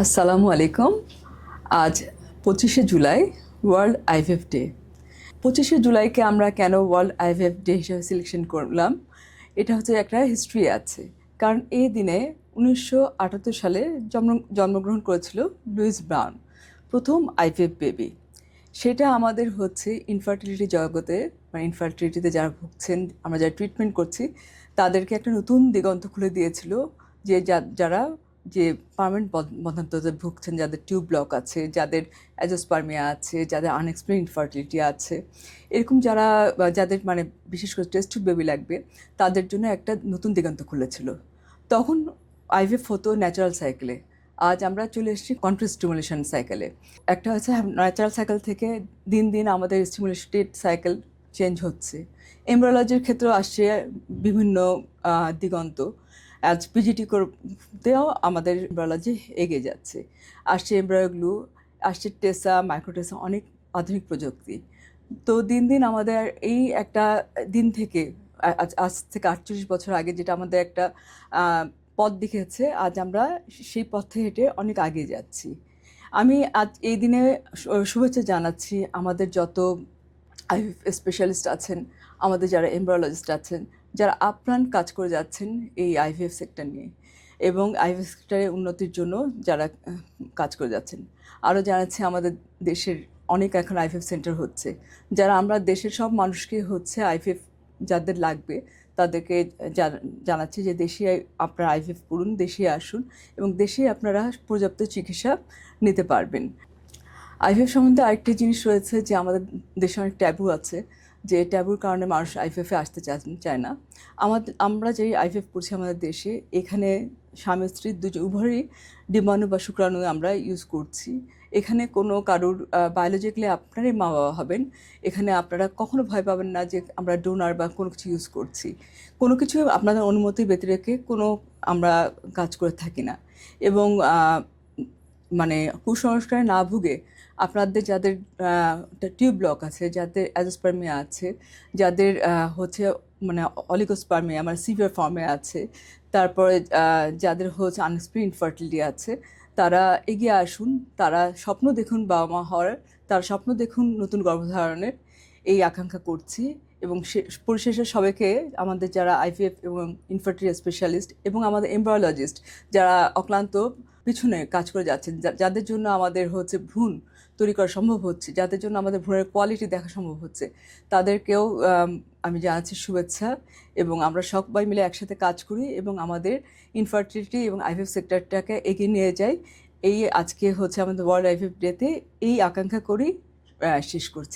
আসসালামু আলাইকুম। আজ 25শে জুলাই, ওয়ার্ল্ড আইভিএফ ডে। 25শে জুলাইকে আমরা কেন ওয়ার্ল্ড আইভিএফ ডে হিসেবে সিলেকশন করলাম, এটা হচ্ছে একটা হিস্ট্রি আছে। কারণ এই দিনে 1978 সালে জন্মগ্রহণ করেছিল লুইস ব্রাউন, প্রথম আইভিএফ বেবি। সেটা আমাদের হচ্ছে ইনফার্টিলিটি জগতে, মানে ইনফার্টিলিটিতে যারা ভুগছেন, আমরা যারা ট্রিটমেন্ট করছি, তাদেরকে একটা নতুন দিগন্ত খুলে দিয়েছিল। যে যারা যে পার্মানেন্ট বন্ধ্যাত্বতে ভুগছেন, যাদের টিউব ব্লক আছে, যাদের অ্যাজোস্পার্মিয়া আছে, যাদের আনএক্সপ্লেইন ইনফার্টিলিটি আছে, এরকম যাদের মানে বিশেষ করে টেস্ট টিউব বেবি লাগবে, তাদের জন্য একটা নতুন দিগন্ত খুলেছিল। তখন আইভিএফ হতো ন্যাচারাল সাইকেলে। আজ আমরা চলে এসেছি কন্ট্রাস্ট স্টিমুলেশন সাইকেলে। একটা হচ্ছে ন্যাচারাল সাইকেল থেকে দিন দিন আমাদের স্টিমুলেটেড সাইকেল চেঞ্জ হচ্ছে। এমব্রিওলজির ক্ষেত্রেও আসছে বিভিন্ন দিগন্ত। আজ পিজিটি করতেও আমাদের এমব্রিওলজি এগিয়ে যাচ্ছে। আসছে এমব্রিও গ্লু, আসছে টেসা, মাইক্রোটেসা, অনেক আধুনিক প্রযুক্তি। তো দিন দিন আমাদের এই একটা দিন থেকে আজ থেকে 48 বছর আগে যেটা আমাদের একটা পথ দেখিয়েছে, আজ আমরা সেই পথে হেঁটে অনেক আগে যাচ্ছি। আমি আজ এই দিনে শুভেচ্ছা জানাচ্ছি আমাদের যত আইভিএফ স্পেশালিস্ট আছেন, আমাদের যারা এমব্রিওলজিস্ট আছেন, যারা আপ্রাণ কাজ করে যাচ্ছেন এই আইভিএফ সেক্টর নিয়ে, এবং আইভিএফ সেক্টরের উন্নতির জন্য যারা কাজ করে যাচ্ছেন। আরও জানাচ্ছি আমাদের দেশের অনেক এখন আইভিএফ সেন্টার হচ্ছে, যারা আমরা দেশের সব মানুষকে হচ্ছে আইভিএফ যাদের লাগবে তাদেরকে জানাচ্ছি যে দেশে আপনারা আইভিএফ করুন, দেশে আসুন, এবং দেশে আপনারা পর্যাপ্ত চিকিৎসা নিতে পারবেন। আইভিএফ সম্বন্ধে আরেকটি জিনিস রয়েছে যে আমাদের দেশে অনেক ট্যাবু আছে, যে ট্যাবুর কারণে মানুষ আইভিএফে আসতে চায় না। আমরা যেই আইভিএফ করছি আমাদের দেশে, এখানে স্বামী স্ত্রী উভয়ই ডিম্বাণু বা শুক্রাণু আমরা ইউজ করছি। এখানে কোনো কারোর বায়োলজিক্যালি আপনারাই মা বাবা হবেন। এখানে আপনারা কখনো ভয় পাবেন না যে আমরা ডোনার বা কোনো কিছু ইউজ করছি। কোনো কিছু আপনাদের অনুমতি ব্যতিরেকে কোনো আমরা কাজ করে থাকি না। এবং মানে কুসংস্কারে না ভুগে আপনাদের যাদের টিউব ব্লক আছে, যাদের অ্যাজোস্পার্মিয়া আছে, যাদের হচ্ছে মানে অলিগোস্পার্মিয়া মানে সিভিয়ার ফর্মে আছে, তারপরে যাদের হচ্ছে আনএক্সপ্লেইনড ইনফার্টিলিটি আছে, তারা এগিয়ে আসুন। তারা স্বপ্ন দেখুন বাবা মা হওয়ার, তারা স্বপ্ন দেখুন নতুন গর্ভধারণের, এই আকাঙ্ক্ষা করছি। এবং পরিশেষে সবাইকে, আমাদের যারা আইভিএফ এবং ইনফার্টিলিটি স্পেশালিস্ট এবং আমাদের এমব্রিওলজিস্ট যারা অক্লান্ত পিছনে কাজ করে যাচ্ছেন, যাদের জন্য আমাদের হচ্ছে ভ্রূণ তৈরি করা সম্ভব হচ্ছে, যাদের জন্য আমাদের ভ্রূণের কোয়ালিটি দেখা সম্ভব হচ্ছে, তাদেরকেও আমি জানাচ্ছি শুভেচ্ছা। এবং আমরা সবাই মিলে একসাথে কাজ করি এবং আমাদের ইনফার্টিলিটি এবং আইভিএফ সেক্টরটাকে এগিয়ে নিয়ে যাই। এই আজকে হচ্ছে আমাদের ওয়ার্ল্ড আইভিএফ ডেতে এই আকাঙ্ক্ষা করেই শেষ করছি।